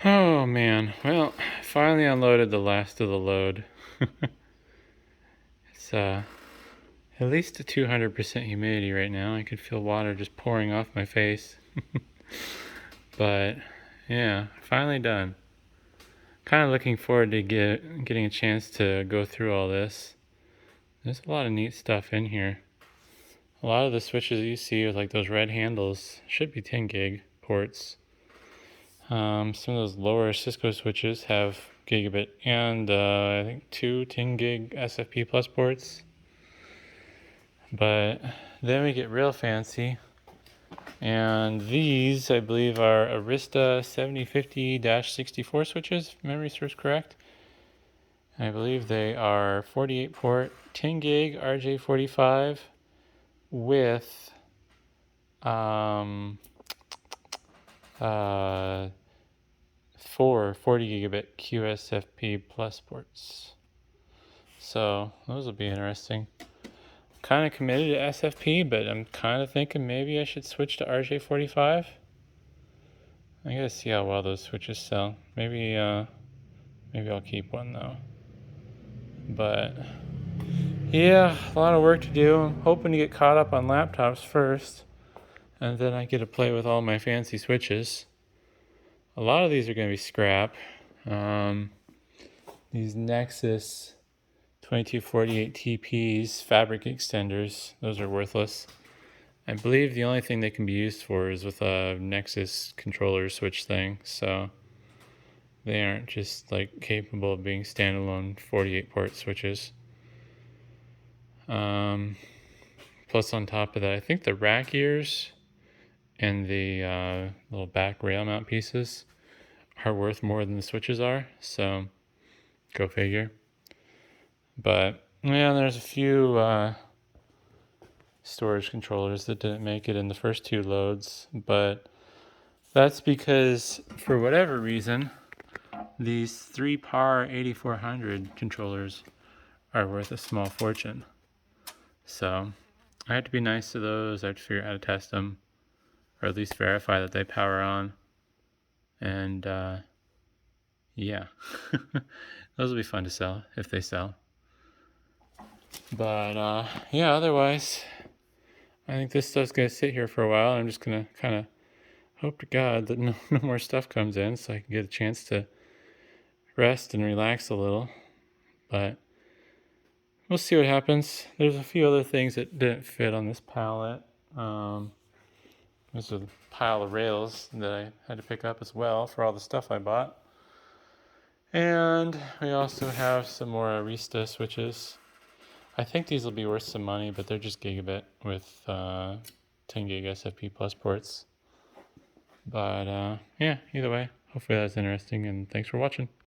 Oh man, well, finally unloaded the last of the load. It's at least 200% humidity right now. I could feel water just pouring off my face. But yeah, finally done. Kind of looking forward to getting a chance to go through all this. There's a lot of neat stuff in here. A lot of the switches you see with like those red handles should be 10 gig ports. Some of those lower Cisco switches have gigabit and I think two 10 gig SFP plus ports. But then we get real fancy. And these, I believe, are Arista 7050-64 switches, if memory serves correct. I believe they are 48 port, 10 gig RJ45 with uh, four 40 gigabit QSFP plus ports. So those will be interesting. Kind of committed to SFP, but I'm kind of thinking maybe I should switch to RJ45. I gotta see how well those switches sell. Maybe I'll keep one though. But yeah, a lot of work to do. I'm hoping to get caught up on laptops first, and then I get to play with all my fancy switches. A lot of these are gonna be scrap. These Nexus 2248 TPs, fabric extenders, those are worthless. I believe the only thing they can be used for is with a Nexus controller switch thing, so they aren't just like capable of being standalone 48 port switches. Plus on top of that, I think the rack ears and the little back rail mount pieces are worth more than the switches are, so go figure. But yeah, there's a few storage controllers that didn't make it in the first two loads, but that's because for whatever reason these 3PAR 8400 controllers are worth a small fortune. So I had to be nice to those. I had to figure out how to test them, or at least verify that they power on. And yeah, those will be fun to sell if they sell. But yeah, otherwise I think this stuff's gonna sit here for a while. I'm just gonna kind of hope to God that no more stuff comes in so I can get a chance to rest and relax a little. But we'll see what happens. There's a few other things that didn't fit on this pallet. There's a pile of rails that I had to pick up as well for all the stuff I bought. And we also have some more Arista switches. I think these will be worth some money, but they're just gigabit with 10 gig SFP plus ports. But yeah, either way, hopefully that's interesting, and thanks for watching.